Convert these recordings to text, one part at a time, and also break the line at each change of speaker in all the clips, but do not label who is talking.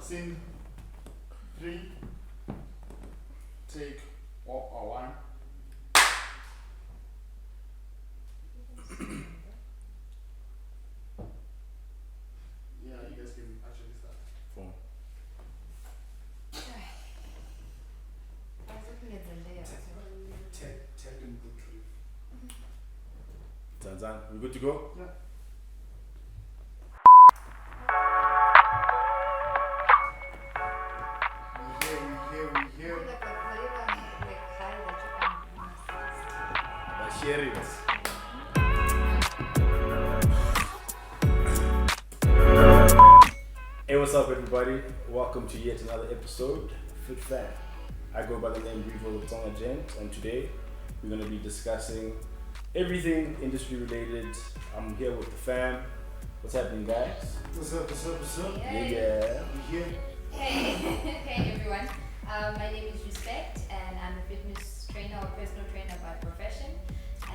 Scene 3. Take one. Yeah, you guys can actually start.
Four.
I was looking at the layout.
Technical truth.
Zanzan, we good to go?
Yeah. We here.
By sharing us. Hey, what's up, everybody? Welcome to yet another episode of FitFam. I go by the name Revo Tonga Gent, and today we're going to be discussing everything industry related. I'm here with the fam. What's happening, guys?
What's up?
Yeah.
We here.
Hey everyone. My name is Respect and I'm a fitness trainer or personal trainer by profession.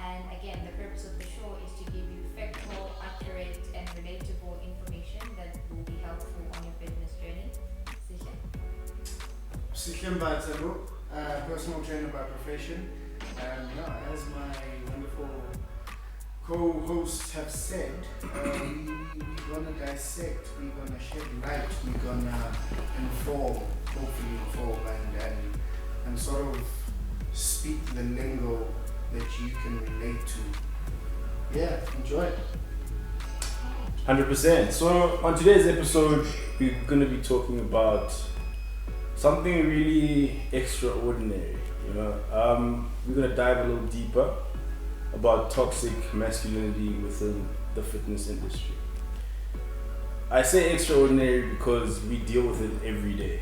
And again, the purpose of the show is to give you factual, accurate and relatable information that will be helpful on your fitness journey.
Sikhim Batsalo, personal trainer by profession. As my wonderful co-hosts have said, we're gonna dissect, we're gonna shed light, we're gonna hopefully inform and sort of speak the lingo that you can relate to. Yeah, enjoy it.
100%. So on today's episode, we're going to be talking about something really extraordinary. We're going to dive a little deeper about toxic masculinity within the fitness industry. I say extraordinary because we deal with it every day.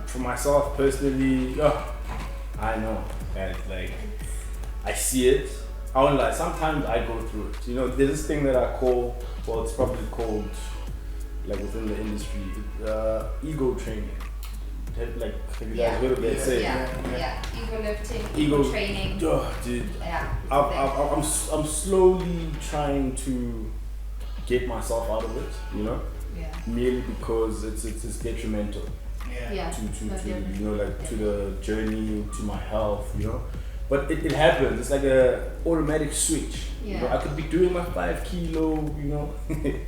For myself personally, I know, and I see it. I won't lie, sometimes I go through it. There's this thing that I call, well, it's probably called, within the industry, ego training. Have you guys heard of that saying?
Yeah. Ego lifting,
ego
training.
Oh, dude.
Yeah.
I'm slowly trying to get myself out of it,
Yeah.
merely because it's detrimental
Yeah.
to the journey, to my health, But it happens. It's like a automatic switch.
Yeah.
I could be doing my 5 kilo,
And then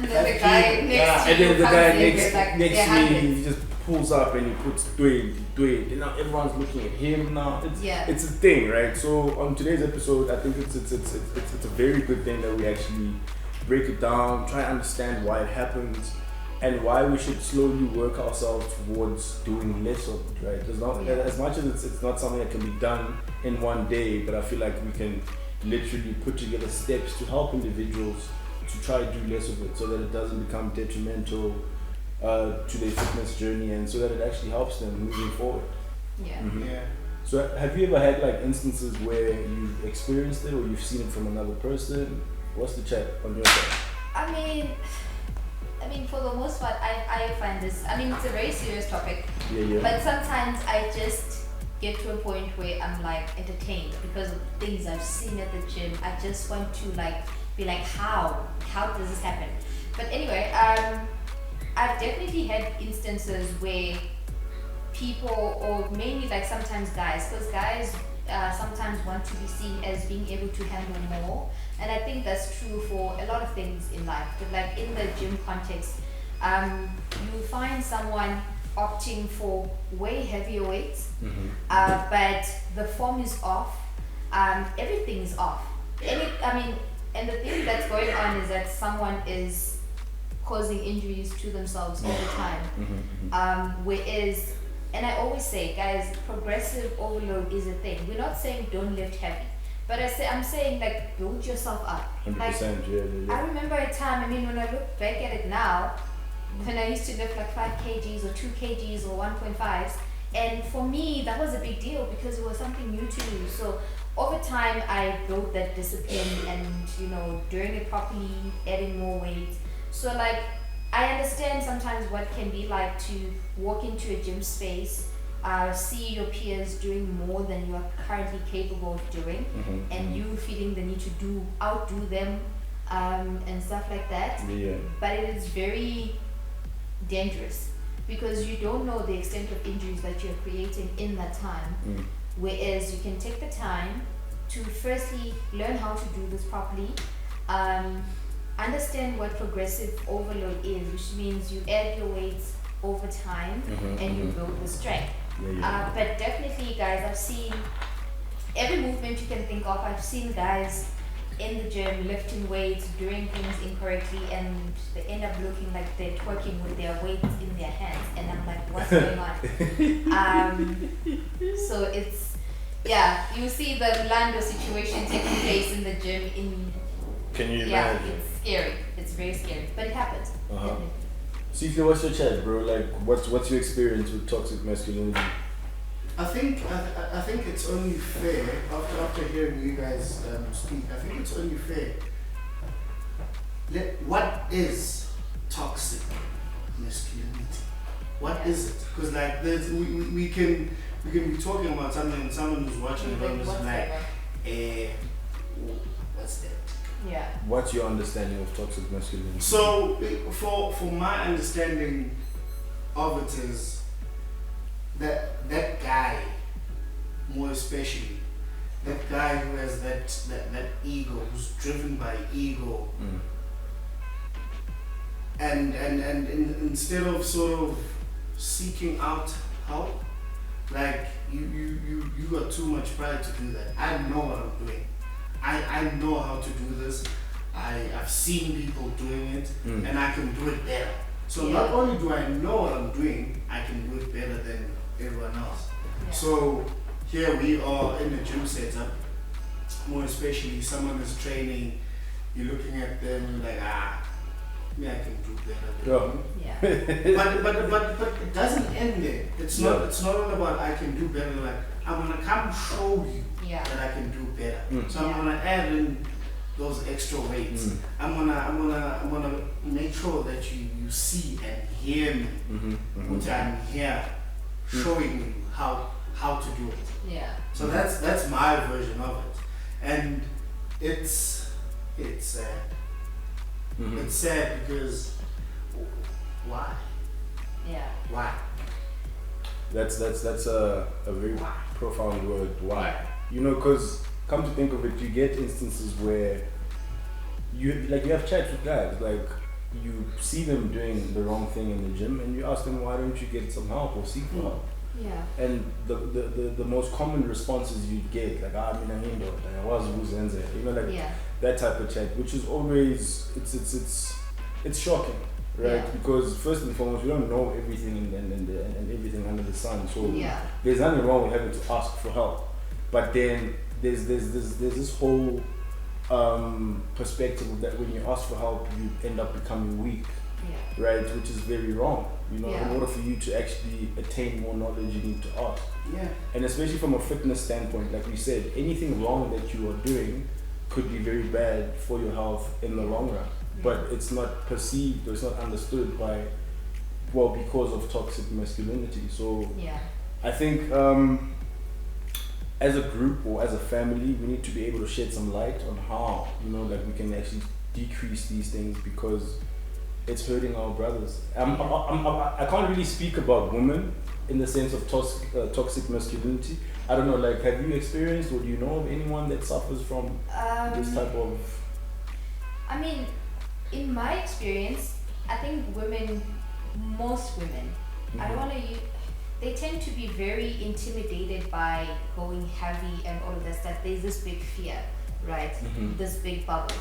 the guy next to
and
you
then the
comes
guy
in
next
with,
to
their
me,
hundreds.
he just pulls up and he puts do it. And now everyone's looking at him now. It's a thing, right? So on today's episode, I think it's a very good thing that we actually break it down, try to understand why it happens, and why we should slowly work ourselves towards doing less of it, right? It's not as much as it's not something that can be done in one day, but I feel like we can literally put together steps to help individuals to try to do less of it, so that it doesn't become detrimental to their fitness journey, and so that it actually helps them moving forward.
Yeah.
Mm-hmm.
Yeah.
So have you ever had instances where you've experienced it or you've seen it from another person? What's the chat on your side?
I mean, for the most part, I find this, it's a very serious topic,
Yeah.
but sometimes I just get to a point where I'm entertained because of things I've seen at the gym. I just want to be how does this happen? But anyway, I've definitely had instances where people, or mainly sometimes guys, because guys sometimes want to be seen as being able to handle more. And I think that's true for a lot of things in life. But in the gym context, you find someone opting for way heavier weights, but the form is off, everything is off. And the thing that's going on is that someone is causing injuries to themselves all the time. Whereas, and I always say, guys, progressive overload is a thing. We're not saying don't lift heavy. But I'm saying build yourself up.
100%, yeah.
I remember a time, when I look back at it now, when I used to lift 5 kgs or 2 kgs or 1.5s, and for me that was a big deal because it was something new to me. So over time I built that discipline and doing it properly, adding more weight. So I understand sometimes what can be like to walk into a gym space, see your peers doing more than you are currently capable of doing, and you feeling the need to outdo them, and stuff like that.
Yeah.
But it is very dangerous because you don't know the extent of injuries that you're creating in that time. Whereas you can take the time to firstly learn how to do this properly, understand what progressive overload is, which means you add your weights over time and you build the strength. But definitely, guys, I've seen every movement you can think of. I've seen guys in the gym lifting weights, doing things incorrectly, and they end up looking like they're twerking with their weights in their hands, and I'm like, what's going on? So it's, you see the Lando situation taking place in the gym.
Can you imagine?
It's scary. It's very scary, but it happens.
Cecily, what's your chat, bro? Like, what's your experience with toxic masculinity?
I think it's only fair after hearing you guys speak. I think it's only fair. What is toxic masculinity? What is it? Because like we can be talking about something and someone who's watching it is like, what's that?
Yeah.
What's your understanding of toxic masculinity?
So for my understanding of it is that guy, more especially, that guy who has that ego, who's driven by ego, and instead of sort of seeking out help, like you got too much pride to do that. I know what I'm doing. I know how to do this. I've seen people doing it, and I can do it better. So not only do I know what I'm doing, I can do it better than everyone else. So here we are in the gym setup, more especially someone is training, you're looking at them, you're like, me, I can do better than you. But it doesn't end there. It's not all about I can do better. Like, I'm gonna come show you that I can do better. So I'm gonna add in those extra weights. I'm gonna make sure that you see and hear me. Which I'm here showing you how to do it. So that's my version of it. And it's sad. It's sad because why? Why?
That's a very profound word. Why? You know, because come to think of it, you get instances where you have chats with guys, like you see them doing the wrong thing in the gym, and you ask them, why don't you get some help or seek for help? And the most common responses you get, like, I'm in a hinder, I was uzenze, you know, like that type of chat, which is always it's shocking, right? Because first and foremost, we don't know everything and everything under the sun, so there's nothing wrong with having to ask for help. But then there's this whole perspective that when you ask for help, you end up becoming weak, right? Which is very wrong. You know, in order for you to actually attain more knowledge, you need to ask. And especially from a fitness standpoint, like we said, anything wrong that you are doing could be very bad for your health in the long run. But it's not perceived or it's not understood because of toxic masculinity. So I think as a group or as a family, we need to be able to shed some light on how, you know, like we can actually decrease these things, because it's hurting our brothers. I can't really speak about women in the sense of toxic masculinity. I don't know, like, have you experienced or do you know of anyone that suffers from this type of...
I mean, in my experience, I think most women, I don't want to use... They tend to be very intimidated by going heavy and all of that stuff. There's this big fear, right? This big bubble.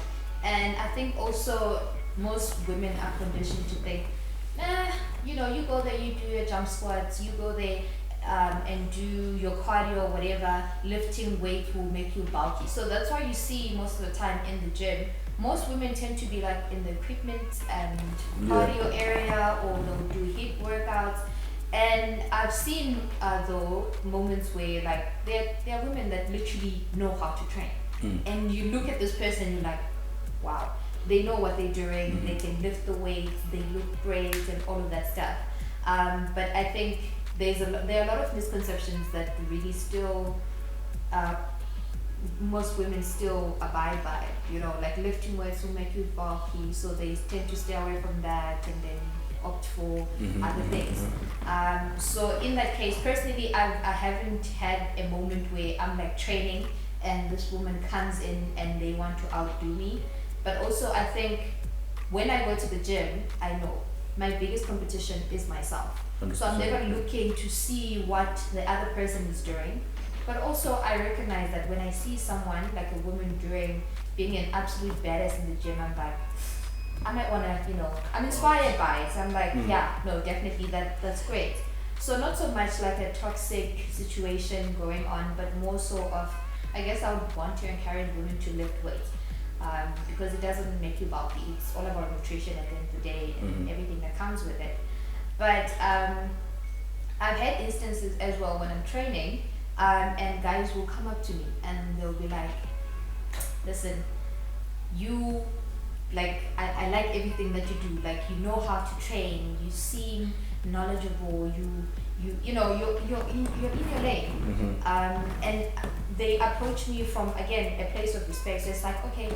And I think also most women are conditioned to think, you know, you go there, you do your jump squats, you go there and do your cardio or whatever, lifting weight will make you bulky. So that's why you see most of the time in the gym, most women tend to be like in the equipment and cardio area, or they'll do HIIT workouts. And I've seen though moments where like there are women that literally know how to train, and you look at this person, you're like, wow, they know what they're doing. They can lift the weights, they look great, and all of that stuff. But I think there are a lot of misconceptions that really still most women still abide by. You know, like lifting weights will make you bulky, so they tend to stay away from that, and then opt for other things. So in that case, personally, I haven't had a moment where I'm like training and this woman comes in and they want to outdo me. But also I think when I go to the gym, I know my biggest competition is myself.
100%.
So I'm never looking to see what the other person is doing. But also I recognize that when I see someone, like a woman being an absolute badass in the gym, I'm like, I might wanna, I'm inspired by it. So I'm like, yeah, no, definitely that's great. So not so much like a toxic situation going on, but more so of, I guess I would want to encourage women to lift weights. Because it doesn't make you bulky. It's all about nutrition at the end of the day and everything that comes with it. But I've had instances as well when I'm training, and guys will come up to me and they'll be like, listen, you, like, I like everything that you do. Like, you know how to train, you seem knowledgeable, you're in your lane. And they approach me from, again, a place of respect. So it's like, okay,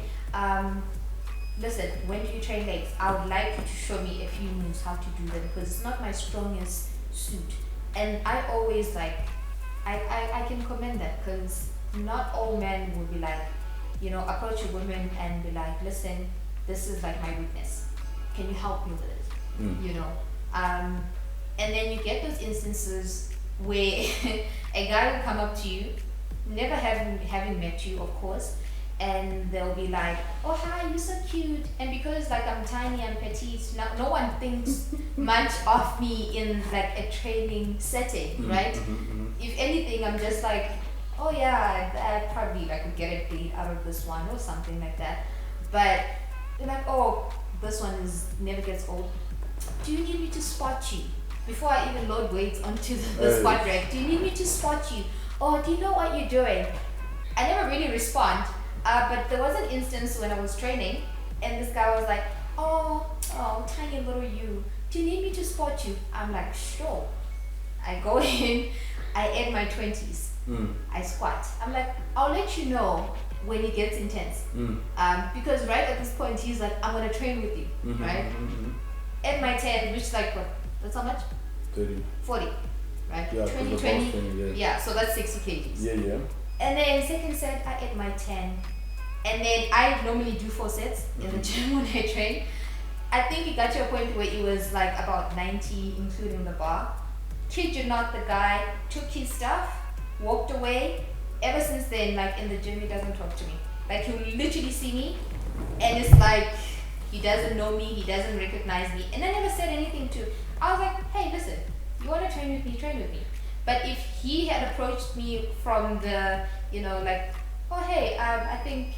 listen, when do you train legs? I would like you to show me a few moves how to do them, because it's not my strongest suit. And I always I can commend that, because not all men will be like, approach a woman and be like, listen, this is like my weakness. Can you help me with it? And then you get those instances where a guy will come up to you, never having met you, of course, and they'll be like, oh hi, you're so cute. And because like I'm tiny and petite, no one thinks much of me in like a training setting, right? If anything, I'm just like, oh yeah, I probably like could get a date out of this one or something like that. But they're like, oh, this one never gets old. Do you need me to spot you? Before I even load weights onto the squat rack, do you need me to spot you? Or do you know what you're doing? I never really respond, but there was an instance when I was training and this guy was like, oh, tiny little you, do you need me to spot you? I'm like, sure. I go in, I add my 20s, I squat. I'm like, I'll let you know when it gets intense. Because right at this point, he's like, I'm gonna train with you, right? At my 10, which like what? That's how much? 40, right?
Yeah,
20, yeah, so that's 60 kgs.
Yeah.
And then second set, I ate my 10. And then I normally do 4 sets in the gym when I train. I think it got to a point where it was like about 90, including the bar. Kid you not, the guy took his stuff, walked away. Ever since then, like in the gym, he doesn't talk to me. Like he'll literally see me and it's like, he doesn't know me, he doesn't recognize me. And I never said anything to, I was like, hey, listen, you want to train with me, train with me. But if he had approached me from the, like, oh, hey, I think,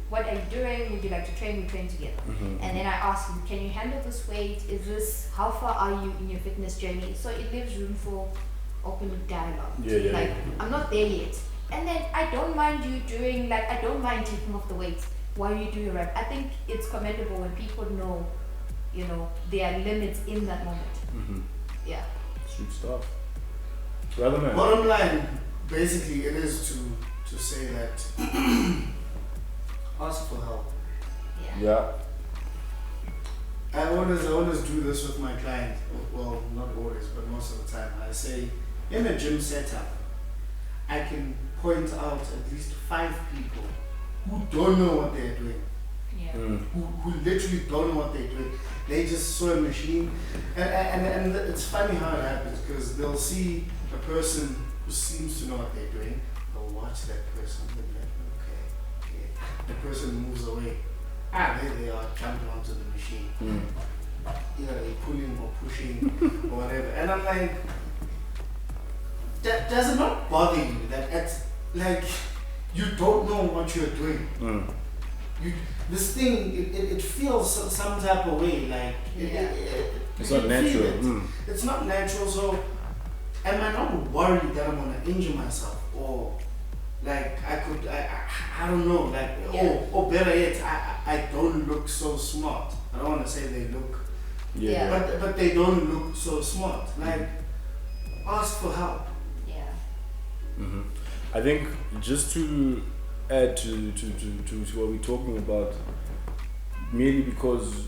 what are you doing? Would you like to train? We train together. And then I asked him, can you handle this weight? How far are you in your fitness journey? So it leaves room for open dialogue. I'm not there yet. And then I don't mind you doing, I don't mind taking off the weights while you do your rep. I think it's commendable when people know, there are limits in that moment. Yeah.
Sweet stuff. Rather man.
Bottom line, basically, it is to say that ask for help.
Yeah.
I always do this with my clients. Well, not always, but most of the time. I say, in a gym setup, I can point out at least 5 people who don't know what they're doing. Who literally don't know what they're doing. They just saw a machine, and it's funny how it happens, because they'll see a person who seems to know what they're doing. They'll watch that person. They'll be like, okay. The person moves away. There they are, jumping onto the machine. Either they're pulling or pushing or whatever. And I'm like, does it not bother you that it's like you don't know what you're doing? This thing, it feels some type of way, like
it's not natural.
It's not natural. So am I not worried that I'm gonna injure myself, or like I don't know, like or better yet, I don't look so smart. I don't want to say they look, but they don't look so smart. Like ask for help.
I think just to add to what we're talking about, merely because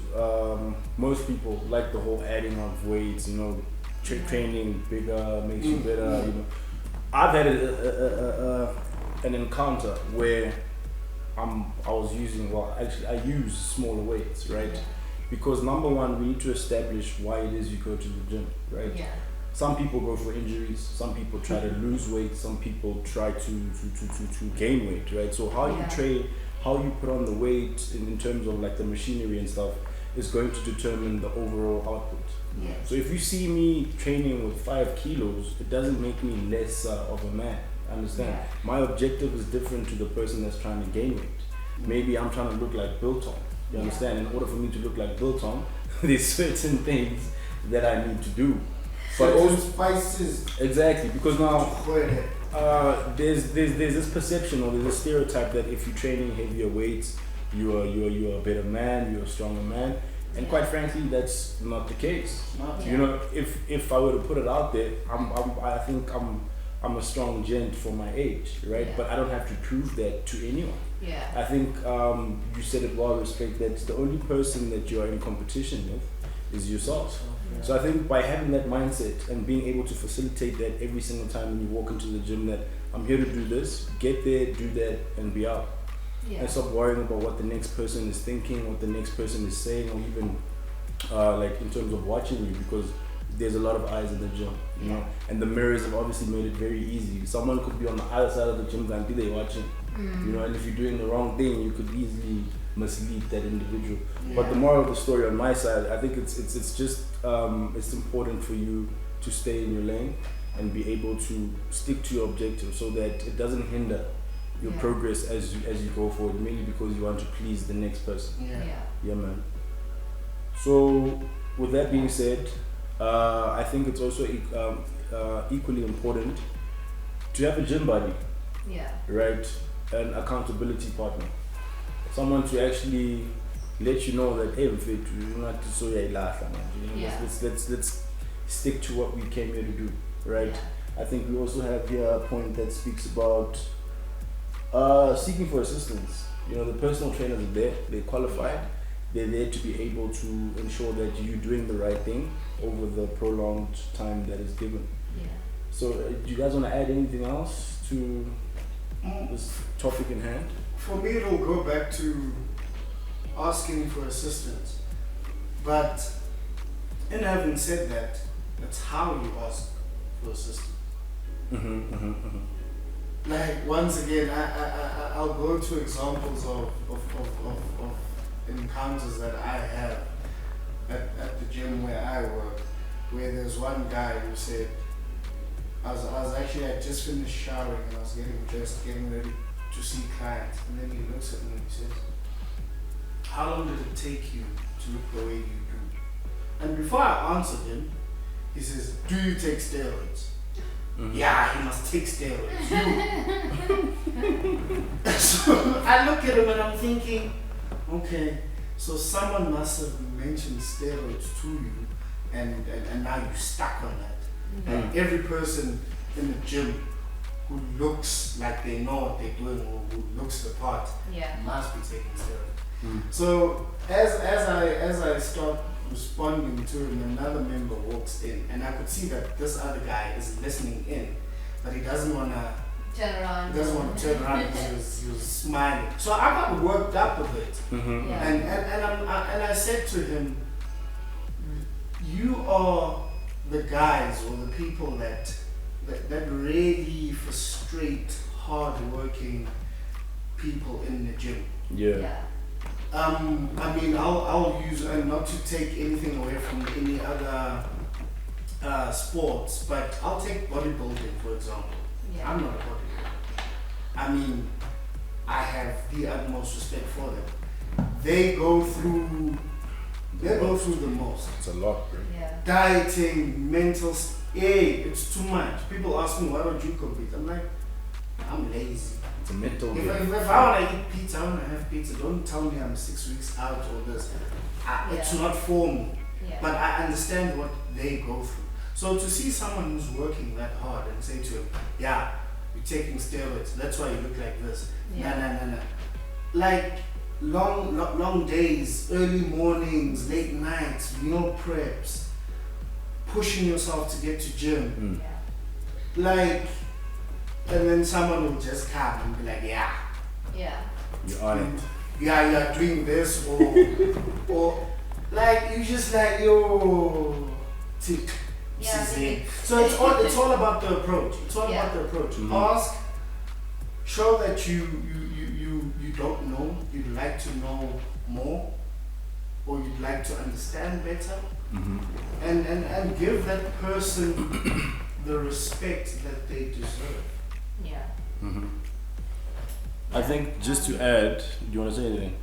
most people like the whole adding of weights, you know, training bigger makes you better, you know. I've had an encounter where I was using, I use smaller weights, right?
Yeah.
Because number one, we need to establish why it is you go to the gym, right?
Yeah.
Some people go for injuries, some people try to lose weight, some people try to gain weight, right? So how you train, how you put on the weight in terms of like the machinery and stuff is going to determine the overall output.
Yes.
So if you see me training with 5 kilos, it doesn't make me less of a man. Understand?
Yeah.
My objective is different to the person that's trying to gain weight. Maybe I'm trying to look like Biltong. You understand? In order for me to look like Biltong, there's certain things that I need to do. But
certain spices.
Exactly, because now there's this perception or there's a stereotype that if you're training heavier weights, you're a better man, you're a stronger man. And quite frankly, that's not the case. You know, if I were to put it out there, I think I'm a strong gent for my age, right? But I don't have to prove that to anyone.
Yeah.
I think you said it well, respect, that the only person that you're in competition with is yourself. So I think by having that mindset and being able to facilitate that every single time when you walk into the gym, that I'm here to do this, get there, do that, and be out. And stop worrying about what the next person is thinking, what the next person is saying, or even like in terms of watching you, because there's a lot of eyes in the gym, you know, and the mirrors have obviously made it very easy. Someone could be on the other side of the gym and be they watching, you know, and if you're doing the wrong thing, you could easily mislead that individual. But the moral of the story on my side, I think it's just it's important for you to stay in your lane and be able to stick to your objective so that it doesn't hinder your progress as you go forward, mainly because you want to please the next person. Yeah, man. So with that being said, I think it's also equally important to have a gym buddy, right? An accountability partner, someone to actually let you know that hey, we're not so let's stick to what we came here to do, right? I think we also have here a point that speaks about seeking for assistance. You know, the personal trainers are there, they're qualified, they're there to be able to ensure that you're doing the right thing over the prolonged time that is given. So do you guys want to add anything else to this topic in hand?
For me, it'll go back to asking for assistance. But in having said that, it's how you ask for assistance. Like, once again, I'll go to examples of encounters that I have at the gym where I work, where there's one guy who said, I just finished showering and I was getting dressed, getting ready to see clients, and then he looks at me and he says, how long did it take you to look the way you do? And before I answered him, he says, do you take steroids? Yeah, he must take steroids. So I look at him and I'm thinking, okay, so someone must have mentioned steroids to you and now you're stuck on that. And every person in the gym who looks like they know what they're doing or who looks the part must be taking steroids. So as I start responding to him, another member walks in and I could see that this other guy is listening in, but he doesn't want to turn around. He doesn't want to turn around because he was smiling. So I got worked up a bit. And I said to him, you are the guys or the people that really frustrate hard-working people in the gym. I mean, I'll use, and not to take anything away from any other sports, but I'll take bodybuilding for example. I'm not a bodybuilder. I mean, I have the utmost respect for them. They go through the most.
It's a lot, bro.
Dieting, mental, it's too much. People ask me, why don't you compete? I'm like, I'm lazy.
It's a mental game.
If I want to eat pizza, I want to have pizza. Don't tell me I'm 6 weeks out or this. It's not for me. But I understand what they go through. So to see someone who's working that hard and say to him, yeah, you're taking steroids, that's why you look like this. Nah. Like, long days, early mornings, late nights, meal preps, pushing yourself to get to gym. Like, and then someone will just come and be like, yeah,
You're on it.
yeah, you're doing this, or like, you just like, yo, tick. So it's all about the approach. It's all about the approach. Ask, show that you don't know, you'd like to know more, or you'd like to understand better, and give that person the respect that they deserve.
I think just to add, do you want to say anything?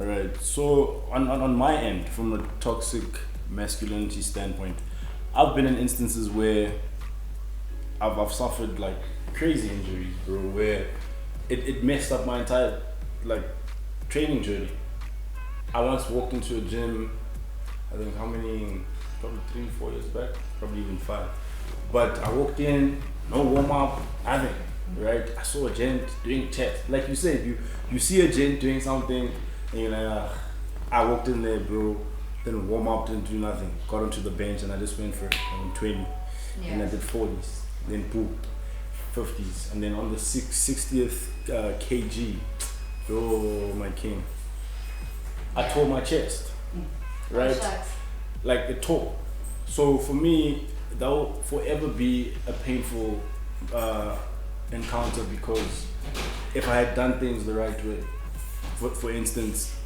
Alright, so on my end, from a toxic masculinity standpoint, I've been in instances where I've suffered like crazy injuries, bro, where it messed up my entire like training journey. I once walked into a gym, I think probably 3-4 years back, probably even 5. But I walked in, no warm up, nothing, right? I saw a gent doing chest. Like you said, you see a gent doing something and you're like, I walked in there, bro, didn't warm up, didn't do nothing. Got onto the bench and I just went for it. I went 20, and I did 40s, then boom, 50s, and then on the 60th kg, oh my king, I tore my chest, right? Like it tore. So for me, that will forever be a painful encounter, because if I had done things the right way, for instance,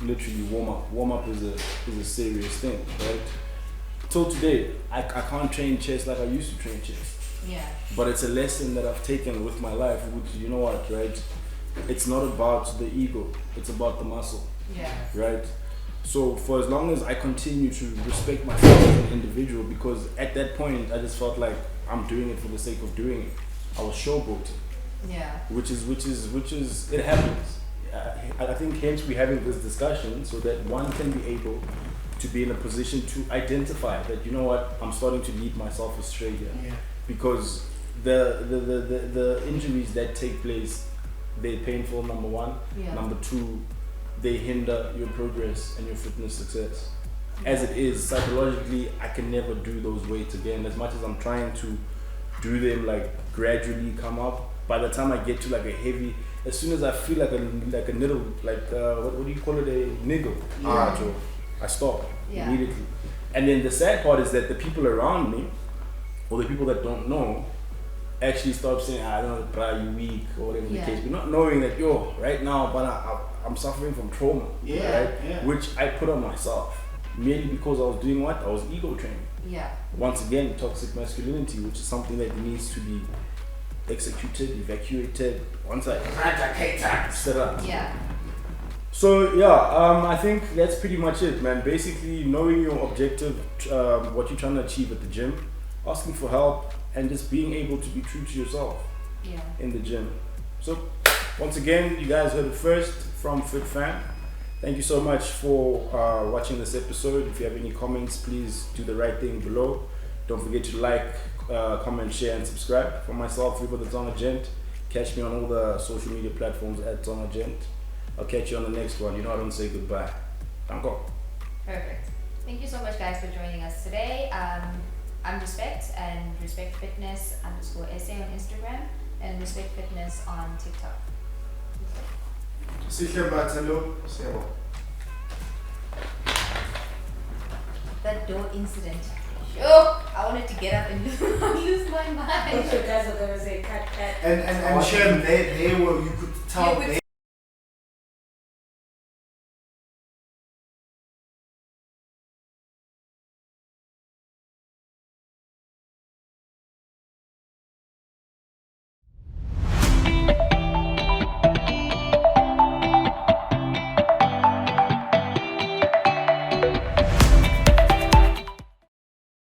literally warm up is a serious thing, right? Till today, I can't train chest like I used to train chest. But it's a lesson that I've taken with my life, which, you know what, right? It's not about the ego, it's about the muscle, right? So for as long as I continue to respect myself as an individual, because at that point I just felt like I'm doing it for the sake of doing it. I was showboating. Which is it happens. I think hence we're having this discussion, so that one can be able to be in a position to identify that, you know what, I'm starting to lead myself astray here. Because the injuries that take place, they're painful, number one. Number two, they hinder your progress and your fitness success. As it is, psychologically, I can never do those weights again. As much as I'm trying to do them, like gradually come up, by the time I get to like a heavy, as soon as I feel like a needle, like what do you call it, a niggle, I stop immediately. And then the sad part is that the people around me, or the people that don't know, actually start saying, I don't know, bro, you weak, or whatever the case, but not knowing that, yo, right now, but I'm suffering from trauma, right? Which I put on myself, merely because I was doing what? I was ego training. Once again, toxic masculinity, which is something that needs to be executed, evacuated, once I set up. So I think that's pretty much it, man. Basically, knowing your objective, what you're trying to achieve at the gym, asking for help, and just being able to be true to yourself in the gym. So once again, you guys heard it first from FitFam. Thank you so much for watching this episode. If you have any comments, please do the right thing below. Don't forget to like, comment, share, and subscribe. For myself, River the Zonga Gent. Catch me on all the social media platforms at Zonga Gent. I'll catch you on the next one. You know I don't say goodbye. Danko.
Perfect. Thank you so much, guys, for joining us today. I'm Respect and Respect Fitness _SA on Instagram and Respect Fitness on TikTok. That door incident. Sure, I wanted to get up and lose my mind.
You guys are gonna say cut.
And Shem, they were, you could tell.